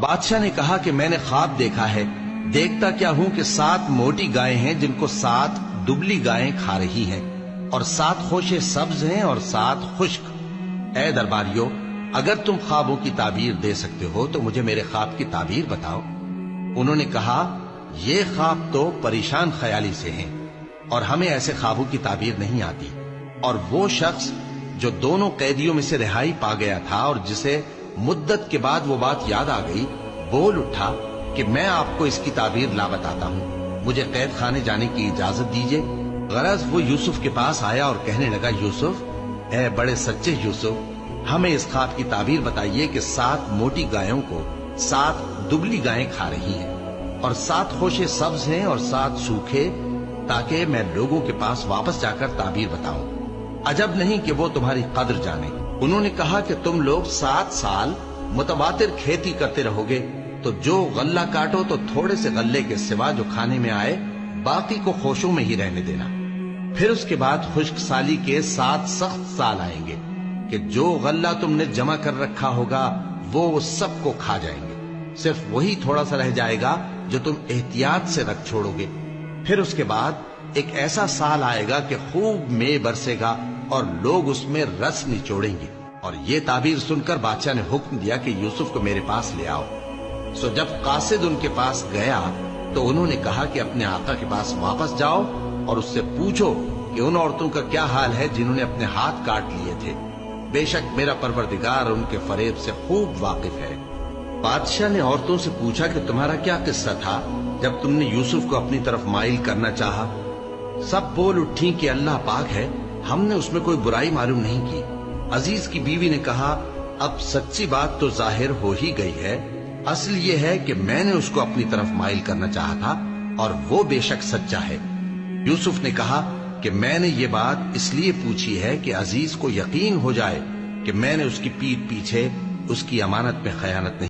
بادشاہ نے کہا کہ میں نے خواب دیکھا ہے، دیکھتا کیا ہوں کہ 7 موٹی گائیں ہیں جن کو 7 دبلی گائیں کھا رہی ہیں، اور 7 خوشے سبز ہیں اور 7 خشک۔ اے درباریو، اگر تم خوابوں کی تعبیر دے سکتے ہو تو مجھے میرے خواب کی تعبیر بتاؤ۔ انہوں نے کہا، یہ خواب تو پریشان خیالی سے ہیں اور ہمیں ایسے خوابوں کی تعبیر نہیں آتی۔ اور وہ شخص جو دونوں قیدیوں میں سے رہائی پا گیا تھا اور جسے مدت کے بعد وہ بات یاد آ گئی، بول اٹھا کہ میں آپ کو اس کی تعبیر لا بتاتا ہوں، مجھے قید خانے جانے کی اجازت دیجیے۔ غرض وہ یوسف کے پاس آیا اور کہنے لگا، یوسف، اے بڑے سچے یوسف، ہمیں اس خواب کی تعبیر بتائیے کہ 7 موٹی گایوں کو 7 دبلی گائیں کھا رہی ہیں، اور 7 خوشے سبز ہیں اور 7 سوکھے، تاکہ میں لوگوں کے پاس واپس جا کر تعبیر بتاؤں۔ عجب نہیں کہ وہ تمہاری قدر جانے۔ انہوں نے کہا کہ تم لوگ 7 سال متواتر کھیتی کرتے رہو گے، تو جو غلہ کاٹو تو تھوڑے سے غلے کے سوا جو کھانے میں آئے باقی کو خوشوں میں ہی رہنے دینا۔ پھر اس کے بعد خشک سالی کے 7 سخت سال آئیں گے کہ جو غلہ تم نے جمع کر رکھا ہوگا وہ سب کو کھا جائیں گے، صرف وہی تھوڑا سا رہ جائے گا جو تم احتیاط سے رکھ چھوڑو گے۔ پھر اس کے بعد ایک ایسا سال آئے گا کہ خوب مے برسے گا اور لوگ اس میں رس نچوڑیں گے۔ اور یہ تعبیر سن کر بادشاہ نے حکم دیا کہ یوسف کو میرے پاس لے آؤ۔ سو جب قاصد ان کے پاس گیا تو انہوں نے کہا کہ اپنے آقا کے پاس واپس جاؤ اور اس سے پوچھو کہ ان عورتوں کا کیا حال ہے جنہوں نے اپنے ہاتھ کاٹ لیے تھے، بے شک میرا پروردگار ان کے فریب سے خوب واقف ہے۔ بادشاہ نے عورتوں سے پوچھا کہ تمہارا کیا قصہ تھا جب تم نے یوسف کو اپنی طرف مائل کرنا چاہا؟ سب بول اٹھیں کہ اللہ پاک ہے، ہم نے اس میں کوئی برائی معلوم نہیں کی۔ عزیز کی بیوی نے کہا، اب سچی بات تو ظاہر ہو ہی گئی ہے، اصل یہ ہے کہ میں نے اس کو اپنی طرف مائل کرنا چاہا تھا اور وہ بے شک سچا ہے۔ یوسف نے کہا کہ میں نے یہ بات اس لیے پوچھی ہے کہ عزیز کو یقین ہو جائے کہ میں نے اس کی پیٹھ پیچھے اس کی امانت میں خیانت نہیں